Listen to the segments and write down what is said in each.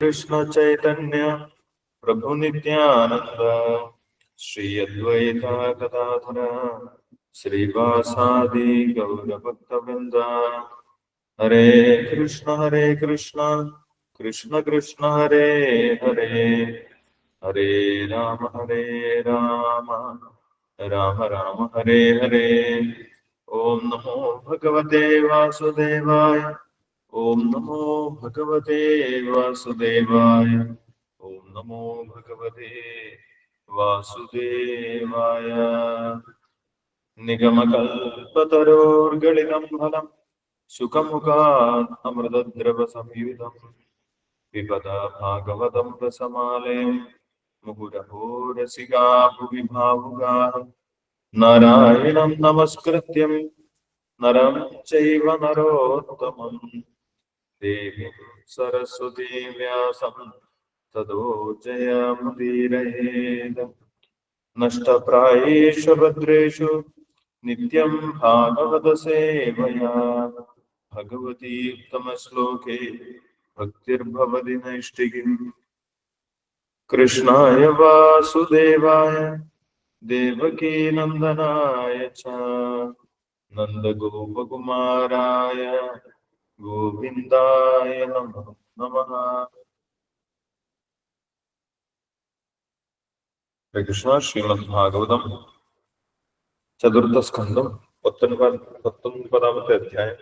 कृष्ण चैतन्य प्रभु नित्यानंद श्री अद्वैत गदाधर श्रीवासादि गौरभक्तवृंद हरे कृष्ण कृष्ण कृष्ण हरे हरे हरे राम राम राम हरे हरे। ओम नमो भगवते वासुदेवाय। ओम नमो भगवते वासुदेवाय। ओम नमो भगवते वासुदेवाय। निगमकल्पतरोर्गलितं फलं सुखमुखात् अमृतद्रवसंयुतं पिबत भागवतं रसमालयं मुहुरहो रसिका भुवि भावुकाः। नारायणं नमस्कृत्यं नरं चैव नरोत्तमं देवीं सरस्वतीं व्यासं ततो जयमुदीरयेत्। नष्टप्रायेषु भद्रेषु नित्यं भागवतसेवया भगवतीत्तमश्लोके भक्तिर्भवति नैष्टिकीम्। कृष्णाय वासुदेवाय देवकीनन्दनाय च नन्दगोपकुमाराय गोविन्दाय नमो नमः। हरे कृष्ण। श्रीमद्भागवतम ചതുർത്ഥസ്കന്ധം 19 അധ്യായം.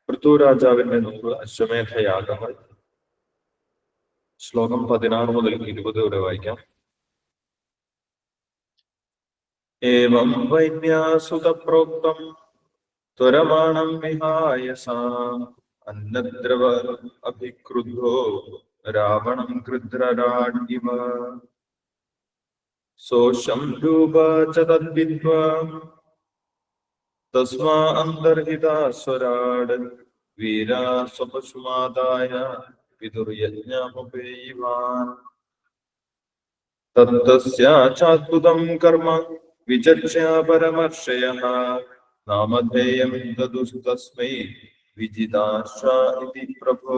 പൃഥ്വിരാജാവിന്റെ 100 അശ്വമേധയാഗങ്ങൾ. ശ്ലോകം 16 മുതൽ 20 വരെ വായിക്കാം. ഏവം വൈന്യാസുത പ്രോക്തം ത്വരമാണം വിഹായ സാ അന്നദ്രവ അഭിക്രുദ്ധോ രാവണം കൃദ്രരാഡിവ സോഷം രൂപ ച തദ്വിദ്വാ തസ്മാ അന്തർഹിതാസ്വരാട് വീരാ സ്വപശുമാദായ പിതുർയജ്ഞമുപേയിവാൻ തത്തസ്യാചാദ്ഭുതം കർമ്മ വിചക്ഷ്യ പരമർഷയഃ നാമധേയം ദദുസ്തസ്മൈ വിജിതാശ്വ ഇതി പ്രഭോ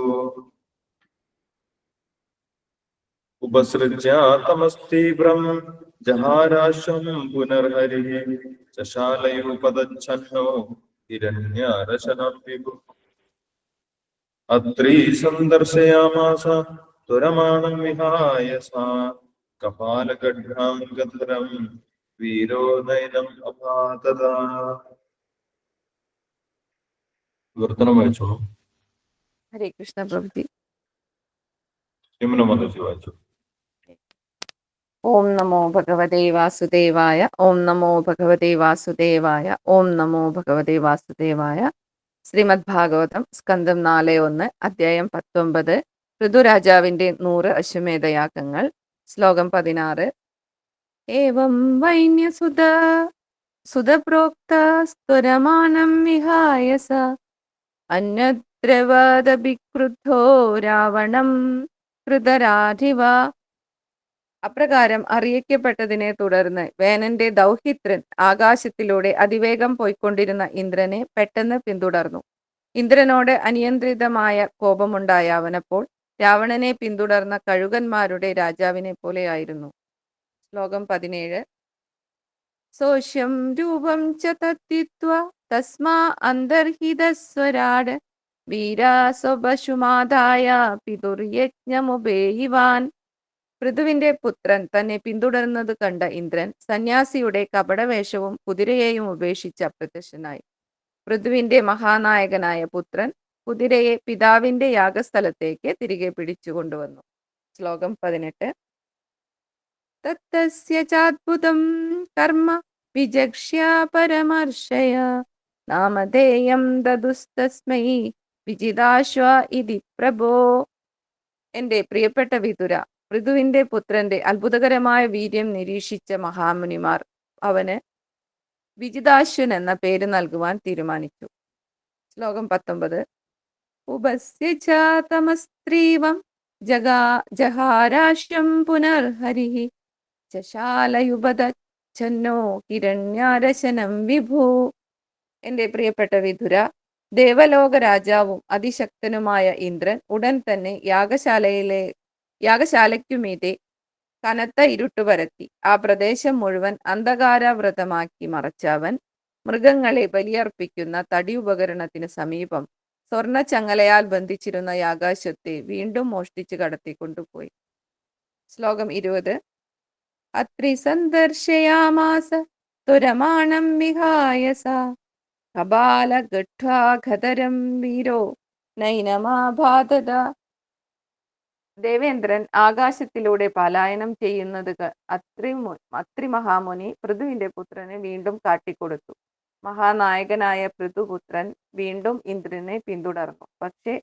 ഉപസൃജ്യ തമസ്തീവ്രം ജഹാരാശ്വം പുനർഹരിഃ ചശാലയുപദച്ഛന്നോ ഹിരണ്യരശനം വിഭുഃ അത്രീ സന്ദർശയാമാസ ത്വരമാണം വിഹായ സാ കപാലഗഡ്ഢാംഗധരം വീരോ നൈനം അപാതത. വിവർത്തനം വായിച്ചോളൂ. ഹരേ കൃഷ്ണ പ്രഭുജി. നിമ്നമതജി വായിച്ചു. ഓം നമോ ഭഗവതേ വാസുദേവായ. ഓം നമോ ഭഗവതേ വാസുദേവായ. ഓം നമോ ഭഗവതേ വാസുദേവായ. ശ്രീമദ് ഭാഗവതം സ്കന്ധം 4:1 അധ്യായം 19. ഋതുരാജാവിന്റെ 100 അശ്വമേധയാഗങ്ങൾ. ശ്ലോകം 16. ഏവം വൈന്യസുത സുതപ്രോക്ത സ്തുരമാണം വിഹായ സ അന്യദ്രവദഭിക്രുദ്ധോ രാവണം കൃതരാധിവ. അപ്രകാരം അറിയിക്കപ്പെട്ടതിനെ തുടർന്ന് വേനന്റെ ദൗഹിത്രൻ ആകാശത്തിലൂടെ അതിവേഗം പോയിക്കൊണ്ടിരുന്ന ഇന്ദ്രനെ പെട്ടെന്ന് പിന്തുടർന്നു. ഇന്ദ്രനോട് അനിയന്ത്രിതമായ കോപമുണ്ടായ അവനപ്പോൾ രാവണനെ പിന്തുടർന്ന കഴുകന്മാരുടെ രാജാവിനെ പോലെയായിരുന്നു. ശ്ലോകം 17. സോഷ്യം രൂപം ച തത്തിത്വാ തസ്മാ അന്തർഹിതസ്വരാട് വീരാ സ്വപശുമാദായ പിതുർയജ്ഞമുപേയിവാൻ. പൃഥുവിന്റെ പുത്രൻ തന്നെ പിന്തുടരുന്നത് കണ്ട ഇന്ദ്രൻ സന്യാസിയുടെ കപടവേഷവും കുതിരയെയും ഉപേക്ഷിച്ച് അപ്രത്യക്ഷനായി. പൃഥുവിന്റെ മഹാനായകനായ പുത്രൻ കുതിരയെ പിതാവിന്റെ യാഗസ്ഥലത്തേക്ക് തിരികെ പിടിച്ചു കൊണ്ടുവന്നു. ശ്ലോകം 18. തത്തസ്യ ചാദ്ഭുതം കർമ്മ വിചക്ഷ്യ പരമർഷയ നാമധേയം ദദുസ്തസ്മൈ വിജിതാശ്വ ഇതി പ്രഭോ. എന്റെ പ്രിയപ്പെട്ട വിതുര, പൃഥുവിന്റെ പുത്രന്റെ അത്ഭുതകരമായ വീര്യം നിരീക്ഷിച്ച മഹാമുനിമാർ അവന് വിജിതാശ്വൻ എന്ന പേര് നൽകുവാൻ തീരുമാനിച്ചു. ശ്ലോകം 19. ഉപസ്യ ച തമസ്ത്രീവം ജഹാരാശ്യം പുനർഹരിഃ ചശാലയുപദച്ഛന്നോ ഹിരണ്യാരശനം വിഭൂ. എന്റെ പ്രിയപ്പെട്ട വിതുര, ദേവലോക രാജാവും അതിശക്തനുമായ ഇന്ദ്രൻ ഉടൻ തന്നെ യാഗശാലയിലെ യാഗശാലയ്ക്കുമീതെ കനത്ത ഇരുട്ട് പരത്തി. ആ പ്രദേശം മുഴുവൻ അന്ധകാരാവൃതമാക്കി മറച്ച അവൻ മൃഗങ്ങളെ ബലിയർപ്പിക്കുന്ന തടി ഉപകരണത്തിന് സമീപം സ്വർണ്ണ ചങ്ങലയാൽ ബന്ധിച്ചിരുന്ന യാഗാശ്വത്തെ വീണ്ടും മോഷ്ടിച്ച് കടത്തിക്കൊണ്ടുപോയി. ശ്ലോകം 20. അത്രി സന്ദർശയാമാസ തുരമാണം വിഹായസ കപാലഗഠ്വാഘതരം വീരോ നൈനമാബാധത. ദേവേന്ദ്രൻ ആകാശത്തിലൂടെ പലായനം ചെയ്യുന്നത് അത്രി മഹാമുനി പൃഥുവിന്റെ പുത്രനെ വീണ്ടും കാട്ടിക്കൊടുത്തു. മഹാനായകനായ പൃഥുപുത്രൻ വീണ്ടും ഇന്ദ്രനെ പിന്തുടർന്നു. പക്ഷെ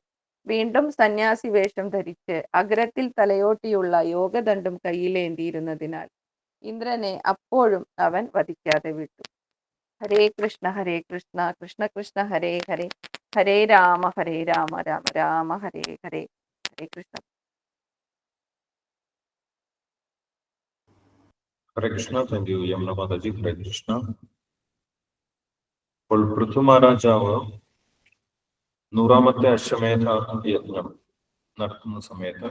വീണ്ടും സന്യാസി വേഷം ധരിച്ച് അഗ്രത്തിൽ തലയോട്ടിയുള്ള യോഗദണ്ഡും കയ്യിലേന്തിയിരുന്നതിനാൽ ഇന്ദ്രനെ അപ്പോഴും അവൻ വധിക്കാതെ വിട്ടു. ഹരേ കൃഷ്ണ കൃഷ്ണ കൃഷ്ണ ഹരേ ഹരേ, ഹരേ രാമ രാമ രാമ ഹരേ ഹരേ. ഹരേ കൃഷ്ണ. ഹരേ കൃഷ്ണ. Thank you Yamuna Mataji. ഹരേ കൃഷ്ണ. അപ്പോൾ പൃഥു മഹാരാജാവ് 100ാമത്തെ അശ്വമേധ യജ്ഞം നടത്തുന്ന സമയത്ത്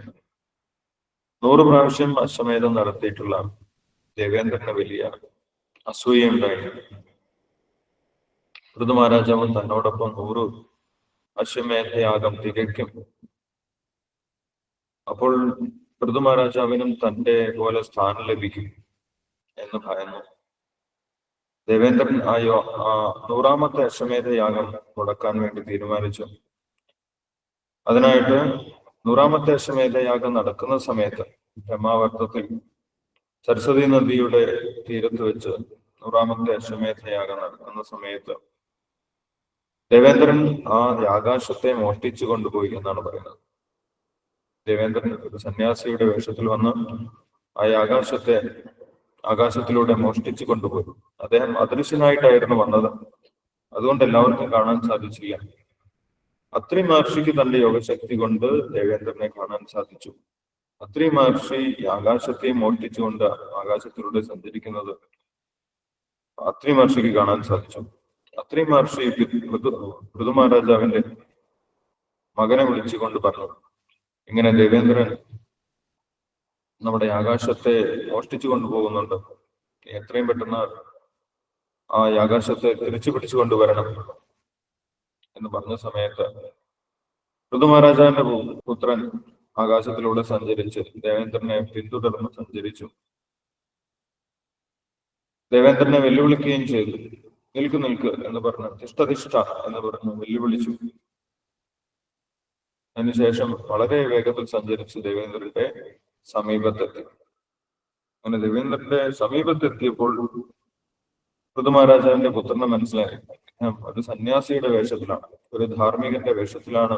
100 പ്രാവശ്യം അശ്വമേധം നടത്തിയിട്ടുള്ള ദേവേന്ദ്രന് വലിയ അസൂയുണ്ടായി. പൃഥു മഹാരാജാവും തന്നോടൊപ്പം 100 അശ്വമേധയാഗം തികയ്ക്കും. അപ്പോൾ പൃഥു മഹാരാജാവിനും തന്റെ പോലെ സ്ഥാനം ലഭിക്കും എന്ന് ഭയന്നു. ദേവേന്ദ്രൻ 100ാമത്തെ അശ്വമേധയാഗം മുടക്കാൻ വേണ്ടി തീരുമാനിച്ചു. അതിനായിട്ട് 100ാമത്തെ അശ്വമേധയാഗം നടക്കുന്ന സമയത്ത് ബ്രഹ്മാവർത്തത്തിൽ സരസ്വതി നദിയുടെ തീരത്ത് വെച്ച് 100ാമത്തെ അശ്വമേധയാഗം നടക്കുന്ന സമയത്ത് ദേവേന്ദ്രൻ ആ യാഗാശ്വത്തെ മോഷ്ടിച്ചു കൊണ്ടുപോയി എന്നാണ് പറയുന്നത്. ദേവേന്ദ്രൻ ഒരു സന്യാസിയുടെ വേഷത്തിൽ വന്ന് ആ യാഗാശ്വത്തെ ആകാശത്തിലൂടെ മോഷ്ടിച്ചു കൊണ്ടുപോയി. അദ്ദേഹം അദൃശ്യനായിട്ടായിരുന്നു വന്നത്, അതുകൊണ്ട് എല്ലാവർക്കും കാണാൻ സാധിച്ചില്ല. അത്രി മഹർഷിക്ക് തന്റെ യോഗശക്തി കൊണ്ട് ദേവേന്ദ്രനെ കാണാൻ സാധിച്ചു. അത്രി മഹർഷി ആകാശത്തെ മോഷ്ടിച്ചുകൊണ്ട് ആകാശത്തിലൂടെ സഞ്ചരിക്കുന്നത് അത്രി മഹർഷിക്ക് കാണാൻ സാധിച്ചു. അത്രി മഹർഷി പൃഥു മഹാരാജാവിന്റെ മകനെ വിളിച്ചുകൊണ്ട് പറഞ്ഞു, ഇങ്ങനെ ദേവേന്ദ്രൻ നമ്മുടെ ആകാശത്തെ മോഷ്ടിച്ചു കൊണ്ടുപോകുന്നുണ്ട്, എത്രയും പെട്ടെന്ന് ആ ആകാശത്തെ തിരിച്ചു പിടിച്ചു കൊണ്ടുവരണം എന്ന് പറഞ്ഞ സമയത്ത് പൃഥു മഹാരാജാവിന്റെ പുത്രൻ ആകാശത്തിലൂടെ സഞ്ചരിച്ച് ദേവേന്ദ്രനെ പിന്തുടർന്ന് സഞ്ചരിച്ചു. ദേവേന്ദ്രനെ വെല്ലുവിളിക്കുകയും ചെയ്തു. നിൽക്ക് എന്ന് പറഞ്ഞു, തിഷ്ഠ എന്ന് പറഞ്ഞു വെല്ലുവിളിച്ചു. അതിനുശേഷം വളരെ വേഗത്തിൽ സഞ്ചരിച്ച് ദേവേന്ദ്രന്റെ സമീപത്തെത്തി. അങ്ങനെ ദേവേന്ദ്രന്റെ സമീപത്തെത്തിയപ്പോൾ പൃഥു മഹാരാജാവിന്റെ പുത്രനെ മനസ്സിലായി, ഒരു സന്യാസിയുടെ വേഷത്തിലാണ്, ഒരു ധാർമ്മികന്റെ വേഷത്തിലാണ്.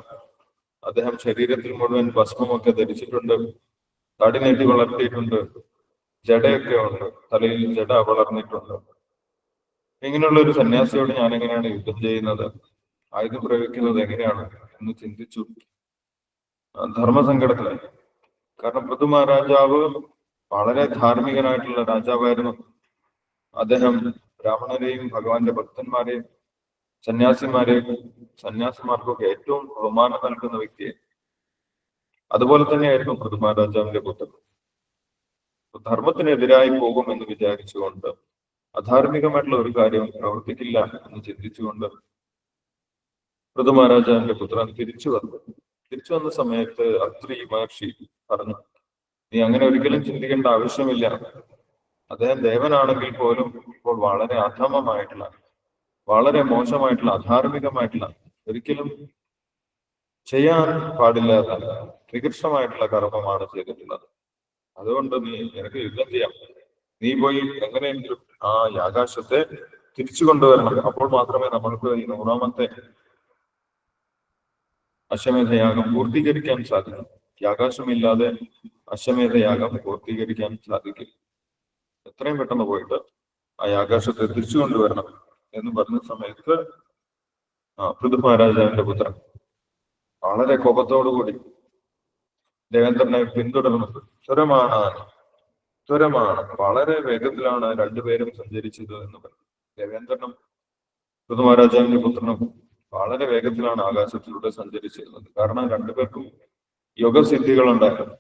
അദ്ദേഹം ശരീരത്തിൽ മുഴുവൻ ഭസ്മമൊക്കെ ധരിച്ചിട്ടുണ്ട്, താടി നീട്ടി വളർത്തിയിട്ടുണ്ട്, ജടയൊക്കെ ഉണ്ട്, തലയിൽ ജട വളർന്നിട്ടുണ്ട്. ഇങ്ങനെയുള്ള ഒരു സന്യാസിയോട് ഞാൻ എങ്ങനെയാണ് യുദ്ധം ചെയ്യുന്നത്, ആയുധം പ്രയോഗിക്കുന്നത് എങ്ങനെയാണ് എന്ന് ചിന്തിച്ചു. ധർമ്മസങ്കടത്തിലായി. കാരണം പൃഥു മഹാരാജാവ് വളരെ ധാർമ്മികനായിട്ടുള്ള രാജാവായിരുന്നു. അദ്ദേഹം ബ്രാഹ്മണരെയും ഭഗവാന്റെ ഭക്തന്മാരെയും സന്യാസിമാർക്കൊക്കെ ഏറ്റവും ബഹുമാനം നൽകുന്ന വ്യക്തിയെ. അതുപോലെ തന്നെയായിരുന്നു പൃഥു മഹാരാജാവിന്റെ പുത്രൻ. ധർമ്മത്തിനെതിരായി പോകുമെന്ന് വിചാരിച്ചുകൊണ്ട്, അധാർമികമായിട്ടുള്ള ഒരു കാര്യവും പ്രവർത്തിക്കില്ല എന്ന് ചിന്തിച്ചുകൊണ്ട് പൃഥു മഹാരാജാവിന്റെ പുത്രൻ തിരിച്ചു വന്ന സമയത്ത് അത്രി മഹർഷി പറഞ്ഞു, നീ അങ്ങനെ ഒരിക്കലും ചിന്തിക്കേണ്ട ആവശ്യമില്ല. അദ്ദേഹം ദേവനാണെങ്കിൽ പോലും ഇപ്പോൾ വളരെ അധമമായിട്ടുള്ള, വളരെ മോശമായിട്ടുള്ള, അധാർമികമായിട്ടുള്ള, ഒരിക്കലും ചെയ്യാൻ പാടില്ലാത്ത നികൃഷ്ടമായിട്ടുള്ള കർമ്മമാണ് ചെയ്തിട്ടുള്ളത്. അതുകൊണ്ട് നിനക്ക് യുദ്ധം ചെയ്യാം. നീ പോയി എങ്ങനെയെങ്കിലും ആ ആകാശത്തെ തിരിച്ചു കൊണ്ടുവരണം. അപ്പോൾ മാത്രമേ നമ്മൾക്ക് ഈ 100ാമത്തെ അശ്വമേധയാഗം പൂർത്തീകരിക്കാൻ സാധിക്കും. ആകാശമില്ലാതെ അശ്വമേധയാഗം പൂർത്തീകരിക്കാൻ സാധിക്കും. എത്രയും പെട്ടെന്ന് പോയിട്ട് ആ ആകാശത്തെ തിരിച്ചു കൊണ്ടുവരണം എന്ന് പറഞ്ഞ സമയത്ത് പൃഥു മഹാരാജാവിന്റെ പുത്രൻ വളരെ കോപത്തോടുകൂടി ദേവേന്ദ്രനെ പിന്തുടർന്നത്. ത്വരമാണ്, വളരെ വേഗത്തിലാണ് രണ്ടുപേരും സഞ്ചരിച്ചത് എന്ന് പറഞ്ഞു. ദേവേന്ദ്രനും പൃഥു മഹാരാജാവിന്റെ പുത്രനും വളരെ വേഗത്തിലാണ് ആകാശത്തിലൂടെ സഞ്ചരിച്ചിരുന്നത്. കാരണം രണ്ടുപേർക്കും യോഗസിദ്ധികൾ ഉണ്ടായിരുന്നു.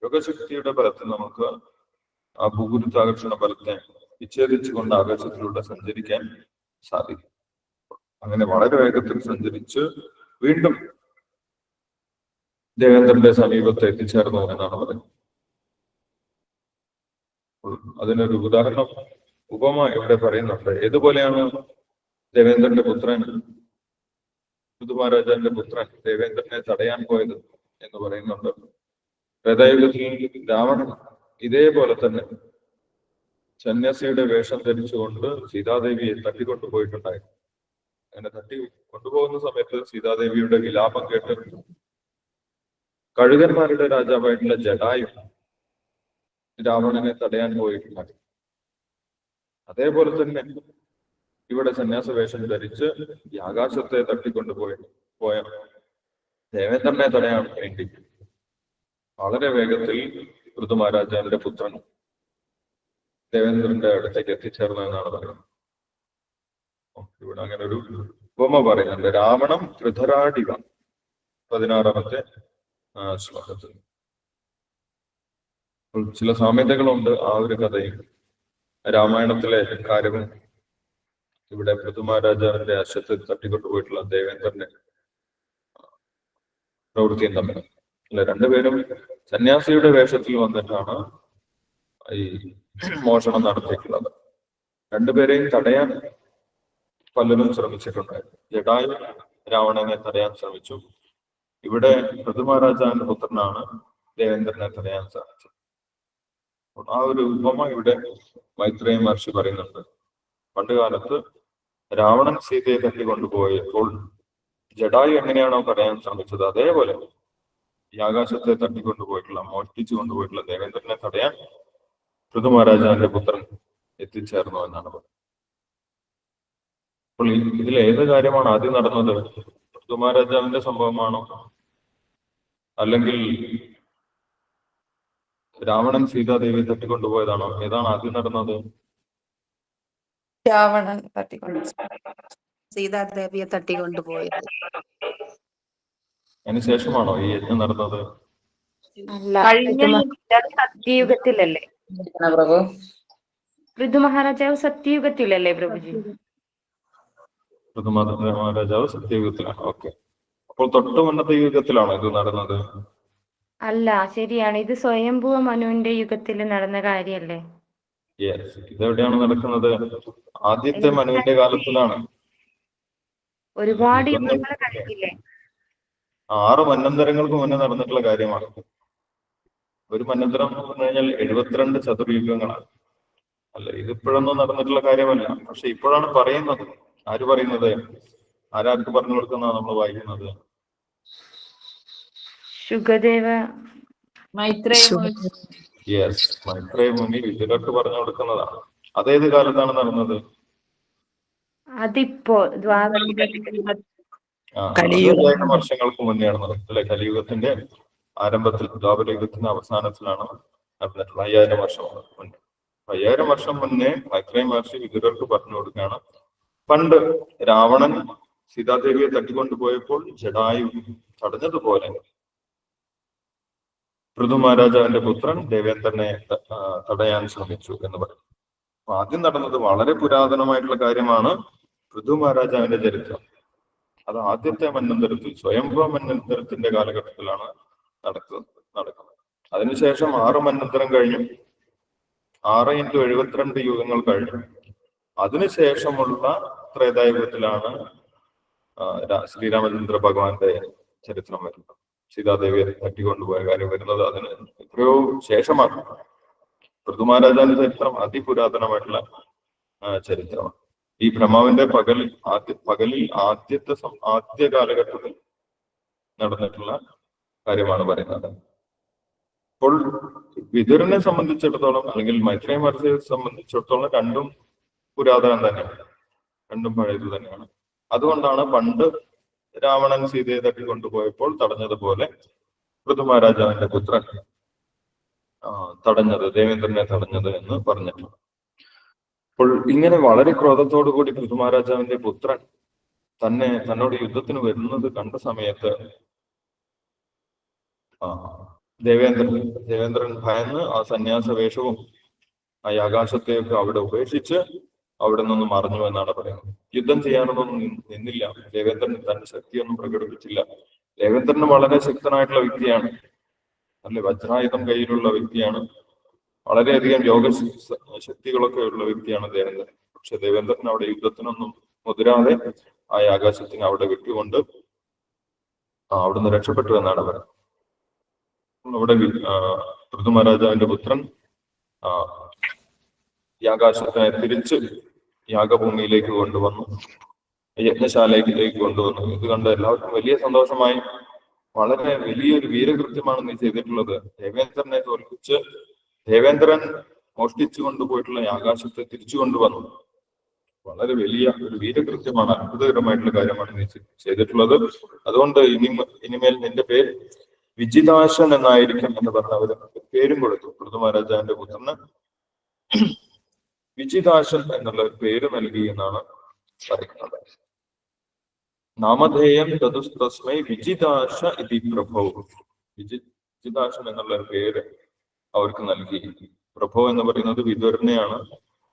യോഗശക്തിയുടെ ബലത്തിൽ നമുക്ക് ആ ഭൂഗുരുത്വാകർഷണ ബലത്തെ വിച്ഛേദിച്ചുകൊണ്ട് ആകാശത്തിലൂടെ സഞ്ചരിക്കാൻ സാധിക്കും. അങ്ങനെ വളരെ വേഗത്തിൽ സഞ്ചരിച്ച് വീണ്ടും ദേവേന്ദ്രന്റെ സമീപത്ത് എത്തിച്ചേർന്നു എന്നാണ് പറയുന്നത്. അതിനൊരു ഉദാഹരണം ഉപമ ഇവിടെ പറയുന്നുണ്ട്. ഏതുപോലെയാണ് ദേവേന്ദ്രന്റെ പുത്രൻ, പൃഥു മഹാരാജാവിന്റെ പുത്രൻ ദേവേന്ദ്രനെ തടയാൻ പോയത് എന്ന് പറയുന്നുണ്ട്. ത്രേതായുഗത്തിൽ രാവണൻ ഇതേപോലെ തന്നെ സന്യാസിയുടെ വേഷം ധരിച്ചുകൊണ്ട് സീതാദേവിയെ തട്ടിക്കൊണ്ടുപോയിട്ടുണ്ടായിരുന്നു. അങ്ങനെ തട്ടി കൊണ്ടുപോകുന്ന സമയത്ത് സീതാദേവിയുടെ വിലാപം കേട്ട് കഴുകന്മാരുടെ രാജാവായിട്ടുള്ള ജടായു രാവണനെ തടയാൻ പോയിട്ടുണ്ടായി. അതേപോലെ തന്നെ ഇവിടെ സന്യാസ വേഷം ധരിച്ച് ഈ ആകാശത്തെ പോയ ദേവേന്ദ്രനെ തടയാൻ വേണ്ടി വളരെ വേഗത്തിൽ പൃഥു മഹാരാജാവിന്റെ പുത്രൻ ദേവേന്ദ്രന്റെ അടുത്തേക്ക് എത്തിച്ചേർന്നു എന്നാണ് പറയുന്നത്. ഇവിടെ അങ്ങനെ ഒരു ഉപമ പറയുന്നുണ്ട്. രാവണം ത്രിധരാടിവ 16-ാമത്തെ ശ്ലോകത്തിൽ. ചില സാമ്യതകളുണ്ട് ആ ഒരു കഥയും രാമായണത്തിലെ കാര്യവും ഇവിടെ പൃഥു മഹാരാജാവിന്റെ അശ്വത്തിൽ തട്ടിക്കൊണ്ടുപോയിട്ടുള്ള ദേവേന്ദ്രന്റെ പ്രവൃത്തിയും തമ്മിൽ അല്ലെ. രണ്ടുപേരും സന്യാസിയുടെ വേഷത്തിൽ വന്നിട്ടാണ് ഈ മോഷണം നടത്തിയിട്ടുള്ളത്. രണ്ടുപേരെയും തടയാൻ പലരും ശ്രമിച്ചിട്ടുണ്ടായിരുന്നു. ജടായു രാവണനെ തടയാൻ ശ്രമിച്ചു. ഇവിടെ പൃഥു മഹാരാജാവിന്റെ പുത്രനാണ് ദേവേന്ദ്രനെ തടയാൻ സാധിച്ചത്. ആ ഒരു ഉപമ ഇവിടെ മൈത്രേയ മഹർഷി പറയുന്നുണ്ട്. പണ്ടുകാലത്ത് രാവണൻ സീതയെ തട്ടിക്കൊണ്ടുപോയപ്പോൾ ജടായു എങ്ങനെയാണോ തടയാൻ ശ്രമിച്ചത്, അതേപോലെ ഈ ആകാശത്തെ തട്ടിക്കൊണ്ടുപോയിട്ടുള്ള മോഷ്ടിച്ചു കൊണ്ടുപോയിട്ടുള്ള ദേവേന്ദ്രനെ തടയാൻ പൃഥു മഹാരാജാവിന്റെ പുത്രൻ എത്തിച്ചേർന്നു എന്നാണ് പറയുന്നത്. അപ്പോൾ ഇതിൽ ഏത് കാര്യമാണ് ആദ്യം നടന്നത്? പൃഥു മഹാരാജാവിന്റെ സംഭവമാണോ, അല്ലെങ്കിൽ രാവണൻ സീതാദേവി തട്ടിക്കൊണ്ടുപോയതാണോ? ഏതാണ് ആദ്യം നടന്നത്? രാവണൻ സീതാദേവിയെ തട്ടിക്കൊണ്ടുപോയത്. അതിനുശേഷമാണോ ഈ യജ്ഞം നടന്നത്? സത്യയുഗത്തിലല്ലേ പ്രഭു? പൃഥു മഹാരാജാവ് സത്യയുഗത്തിലല്ലേ പ്രഭുജി? പൃഥു മഹാരാജാവ് സത്യയുഗത്തിലാണ്. ഓക്കെ, അപ്പോൾ തൊട്ട് മുന്നത്തെ യുഗത്തിലാണോ ഇത് നടന്നത്? അല്ല, ശരിയാണ്. ഇത് സ്വയംഭൂവ മനുവിന്റെ യുഗത്തിൽ നടന്ന കാര്യല്ലേ? യെസ്. ഇതെവിടെയാണ് നടക്കുന്നത്? ആദ്യത്തെ മനുവിന്റെ കാലത്തിലാണ്. ഒരുപാട് യുഗങ്ങൾ കഴിഞ്ഞില്ലേ? 6 മന്വന്തരങ്ങൾക്ക് മുന്നേ നടന്നിട്ടുള്ള കാര്യമാണ്. ഒരു മന്വന്തരം എന്ന് പറഞ്ഞു കഴിഞ്ഞാൽ 72 ചതുർയുഗങ്ങളാണ്. അല്ല, ഇതിപ്പോഴൊന്നും നടന്നിട്ടുള്ള കാര്യമല്ല. പക്ഷെ ഇപ്പോഴാണ് പറയുന്നത്. ആര് പറയുന്നത്? ആരാർക്ക് പറഞ്ഞു കൊടുക്കുന്നതാണ് നമ്മൾ വായിക്കുന്നത്? ശുഗദേവ യെസ്, മൈത്രേയ മുനി വിദുരർക്ക് പറഞ്ഞു കൊടുക്കുന്നതാണ്. അതേത് കാലത്താണ് നടന്നത്? അതിപ്പോ 5000 വർഷങ്ങൾക്ക് മുന്നെയാണ് നടന്നത് അല്ലെ? കലിയുഗത്തിന്റെ ആരംഭത്തിൽ, ദ്വാപരയുഗത്തിന്റെ അവസാനത്തിലാണ് നടന്നിട്ടുള്ളത്. 5000 വർഷം മുന്നേ. 5000 വർഷം മുന്നേ മൈത്രേയ മഹർഷി വിദുരർക്ക് പറഞ്ഞു കൊടുക്കുകയാണ്, പണ്ട് രാവണൻ സീതാദേവിയെ തട്ടിക്കൊണ്ടുപോയപ്പോൾ ജടായു തടഞ്ഞതുപോലെ പൃഥു മഹാരാജാവിന്റെ പുത്രൻ ദേവേന്ദ്രനെ തടയാൻ ശ്രമിച്ചു എന്ന് പറയും. അപ്പൊ ആദ്യം നടന്നത് വളരെ പുരാതനമായിട്ടുള്ള കാര്യമാണ്. പൃഥു മഹാരാജാവിന്റെ ചരിത്രം അത് ആദ്യത്തെ മന്വന്തരത്തിൽ, സ്വയംഭവ മന്വന്തരത്തിന്റെ കാലഘട്ടത്തിലാണ് നടക്കുന്നത്. അതിനുശേഷം 6 മന്വന്തരം കഴിഞ്ഞു. 6 × 72 യുഗങ്ങൾ കഴിഞ്ഞു. അതിനുശേഷമുള്ള ത്രേതായുഗത്തിലാണ് ശ്രീരാമചന്ദ്ര ഭഗവാന്റെ ചരിത്രം വരുന്നത്. സീതാദേവിയെ തട്ടിക്കൊണ്ടുപോയ കാര്യം വരുന്നത് അതിന് എത്രയോ ശേഷമാണ്. പൃഥു മഹാരാജാവിന്റെ ചരിത്രം അതിപുരാതനമായിട്ടുള്ള ചരിത്രമാണ്. ഈ ബ്രഹ്മാവിന്റെ പകലിൽ ആദ്യ കാലഘട്ടത്തിൽ നടന്നിട്ടുള്ള കാര്യമാണ് പറയുന്നത്. അപ്പോൾ വിദുരനെ സംബന്ധിച്ചിടത്തോളം, അല്ലെങ്കിൽ മൈത്രേയ മഹർഷിയെ സംബന്ധിച്ചിടത്തോളം രണ്ടും പുരാതനം തന്നെയാണ്, രണ്ടും പഴയത് തന്നെയാണ്. അതുകൊണ്ടാണ് പണ്ട് രാവണൻ സീതയെ തട്ടിക്കൊണ്ടുപോയപ്പോൾ തടഞ്ഞതുപോലെ പൃഥു മഹാരാജാവിന്റെ പുത്രൻ ദേവേന്ദ്രനെ തടഞ്ഞത് എന്ന് പറഞ്ഞിട്ടുണ്ട്. അപ്പോൾ ഇങ്ങനെ വളരെ ക്രോധത്തോടു കൂടി പൃഥു മഹാരാജാവിന്റെ പുത്രൻ തന്നോട് യുദ്ധത്തിന് വരുന്നത് കണ്ട സമയത്ത് ദേവേന്ദ്രൻ ഭയന്ന് ആ സന്യാസ വേഷവും ആ ആകാശത്തെയൊക്കെ അവിടെ ഉപേക്ഷിച്ച് അവിടെ നിന്ന് മറഞ്ഞു എന്നാണ് പറയുന്നത്. യുദ്ധം ചെയ്യാനൊന്നും നിന്നില്ല. ദേവേന്ദ്രൻ തന്റെ ശക്തിയൊന്നും പ്രകടിപ്പിച്ചില്ല. ദേവേന്ദ്രന് വളരെ ശക്തനായിട്ടുള്ള വ്യക്തിയാണ്, അല്ലെ, വജ്രായുധം കയ്യിലുള്ള വ്യക്തിയാണ്, വളരെയധികം ശക്തികളൊക്കെ ഉള്ള വ്യക്തിയാണ് ദേവേന്ദ്രൻ. പക്ഷെ ദേവേന്ദ്രൻ അവിടെ യുദ്ധത്തിനൊന്നും മുതിരാതെ ആ ആകാശത്തിന് അവിടെ വിട്ടുകൊണ്ട് അവിടുന്ന് രക്ഷപ്പെട്ടു എന്നാണ് പറയുന്നത്. അവിടെ പൃഥു മഹാരാജാവിന്റെ പുത്രൻ ആകാശത്തിനെ തിരിച്ച് യാഗഭൂമിയിലേക്ക് കൊണ്ടുവന്നു, യജ്ഞശാലയിലേക്ക് കൊണ്ടുവന്നു. ഇത് കണ്ട് എല്ലാവർക്കും വലിയ സന്തോഷമായി. വളരെ വലിയൊരു വീരകൃത്യമാണ് നീ ചെയ്തിട്ടുള്ളത്. ദേവേന്ദ്രനെ തോൽപ്പിച്ച് ദേവേന്ദ്രൻ മോഷ്ടിച്ചു കൊണ്ടുപോയിട്ടുള്ള ആകാശത്തെ തിരിച്ചു കൊണ്ടുവന്നു. വളരെ വലിയ ഒരു വീരകൃത്യമാണ്, അത്ഭുതകരമായിട്ടുള്ള കാര്യമാണ് നീ ചെയ്തിട്ടുള്ളത്. അതുകൊണ്ട് ഇനിമേൽ നിന്റെ പേര് വിജിതാശൻ എന്നായിരിക്കും എന്ന് പറഞ്ഞ അവര് പേരും കൊടുത്തു. പൃഥു മഹാരാജാവിന്റെ പുത്രന് വിജിതാശൻ എന്നുള്ള ഒരു പേര് നൽകി എന്നാണ് പറയുന്നത്. നാമധേയം തദുസ്തസ്മൈ വിജിതാശ ഇതി പ്രഭോ. വിജിതാശൻ എന്നുള്ള ഒരു പേര് അവർക്ക് നൽകി. പ്രഭോ എന്ന് പറയുന്നത് വിതുരനെയാണ്.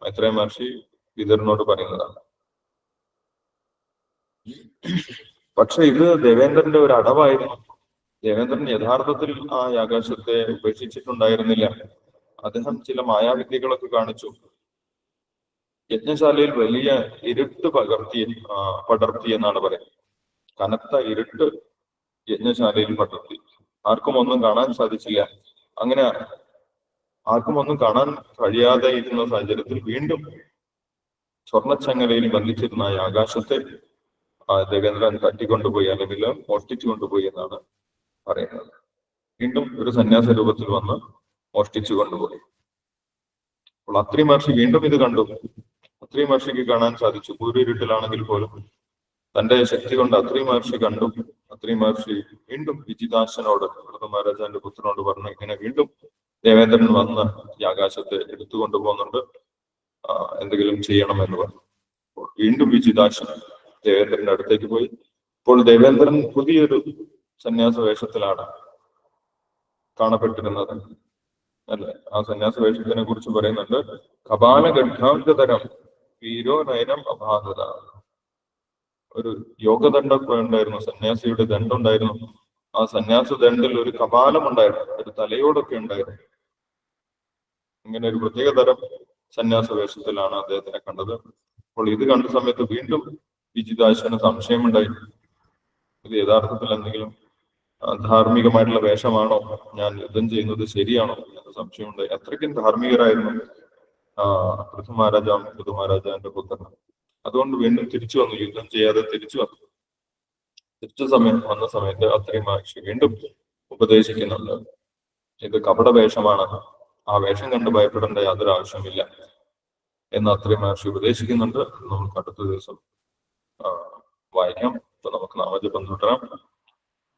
മൈത്രേയ മഹർഷി വിതുരനോട് പറയുന്നതാണ്. പക്ഷെ ഇത് ദേവേന്ദ്രന്റെ ഒരു അടവായിരുന്നു. ദേവേന്ദ്രൻ യഥാർത്ഥത്തിൽ ആ ആകാശത്തെ ഉപേക്ഷിച്ചിട്ടുണ്ടായിരുന്നില്ല. അദ്ദേഹം ചില മായാവിദ്യകളൊക്കെ കാണിച്ചു. യജ്ഞശാലയിൽ വലിയ ഇരുട്ട് പടർത്തി എന്നാണ് പറയുന്നത്. കനത്ത ഇരുട്ട് യജ്ഞശാലയിൽ പടർത്തി. ആർക്കും ഒന്നും കാണാൻ സാധിച്ചില്ല. അങ്ങനെ ആർക്കും ഒന്നും കാണാൻ കഴിയാതെ ഇരുന്ന സാഹചര്യത്തിൽ വീണ്ടും സ്വർണച്ചങ്ങലയിൽ ബന്ധിച്ചിരുന്ന ആ ആകാശത്തെ ദേവേന്ദ്രൻ തട്ടിക്കൊണ്ടുപോയി, അല്ലെങ്കിൽ മോഷ്ടിച്ചു കൊണ്ടുപോയി എന്നാണ് പറയുന്നത്. വീണ്ടും ഒരു സന്യാസ രൂപത്തിൽ വന്ന് മോഷ്ടിച്ചു കൊണ്ടുപോയി. അപ്പോൾ അത്രി മഹർഷി വീണ്ടും ഇത് കണ്ടു. അത്രി മഹർഷിക്ക് കാണാൻ സാധിച്ചു. കൂരിരുട്ടിലാണെങ്കിൽ പോലും തന്റെ ശക്തി കൊണ്ട് അത്രി മഹർഷി കണ്ടു. അത്രി മഹർഷി വീണ്ടും വിജിതാശനോട്, പൃഥു മഹാരാജാവിന്റെ പുത്രനോട് പറഞ്ഞു, ഇങ്ങനെ വീണ്ടും ദേവേന്ദ്രൻ വന്ന് ഈ ആകാശത്തെ എടുത്തുകൊണ്ടു പോകുന്നുണ്ട്, എന്തെങ്കിലും ചെയ്യണമെന്ന് പറഞ്ഞു. വീണ്ടും വിജിതാശൻ ദേവേന്ദ്രന്റെ അടുത്തേക്ക് പോയി. ഇപ്പോൾ ദേവേന്ദ്രൻ പുതിയൊരു സന്യാസ വേഷത്തിലാണ് കാണപ്പെട്ടിരുന്നത്, അല്ലെ. ആ സന്യാസ വേഷത്തിനെ കുറിച്ച് പറയുന്നുണ്ട്. കപാല ഗഡ്ഢാന്തതരം വീരോ നയനം അബാധത. ഒരു യോഗദണ്ഡൊക്കെ ഉണ്ടായിരുന്നു, സന്യാസിയുടെ ദണ്ഡുണ്ടായിരുന്നു. ആ സന്യാസ ദണ്ഡിൽ ഒരു കപാലം ഉണ്ടായിരുന്നു, ഒരു തലയോടൊക്കെ ഉണ്ടായിരുന്നു. ഇങ്ങനെ ഒരു പ്രത്യേക തരം സന്യാസ വേഷത്തിലാണ് അദ്ദേഹത്തിനെ കണ്ടത്. അപ്പോൾ ഇത് കണ്ട സമയത്ത് വീണ്ടും വിജിതാശന് സംശയമുണ്ടായി. ഇത് യഥാർത്ഥത്തിൽ എന്തെങ്കിലും ധാർമ്മികമായിട്ടുള്ള വേഷമാണോ, ഞാൻ യുദ്ധം ചെയ്യുന്നത് ശരിയാണോ എന്ന സംശയമുണ്ടായി. അത്രയ്ക്കും ധാർമ്മികരായിരുന്നു പൃഥു മഹാരാജാവിന്റെ പുത്രൻ. അതുകൊണ്ട് വീണ്ടും തിരിച്ചു വന്നു, യുദ്ധം ചെയ്യാതെ തിരിച്ചു വന്നു. വന്ന സമയത്ത് അത്രി മഹർഷി വീണ്ടും ഉപദേശിക്കുന്നുണ്ട്, ഇത് കപട വേഷമാണ്, ആ വേഷം കണ്ട് ഭയപ്പെടേണ്ട യാതൊരു ആവശ്യമില്ല എന്ന് അത്രി മഹർഷി ഉപദേശിക്കുന്നുണ്ട്. നമുക്ക് അടുത്ത ദിവസം വായിക്കാം. ഇപ്പൊ നമുക്ക് നാമജപം തുടരാം.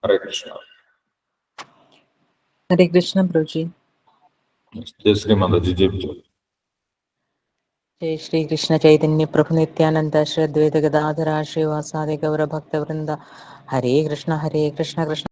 ഹരേ കൃഷ്ണ. ഹരേ കൃഷ്ണ പ്രഭുജി. ജയ ശ്രീ മാതാജി. ജയിപ്പിച്ചു. ജയ ശ്രീ കൃഷ്ണ ചൈതന്യ പ്രഭു നിത്യാനന്ദ ശ്രീ അദ്വൈത ഗദാധര ശ്രീവാസാദി ഗൗര ഭക്തവൃന്ദ. ഹരേ കൃഷ്ണ കൃഷ്ണ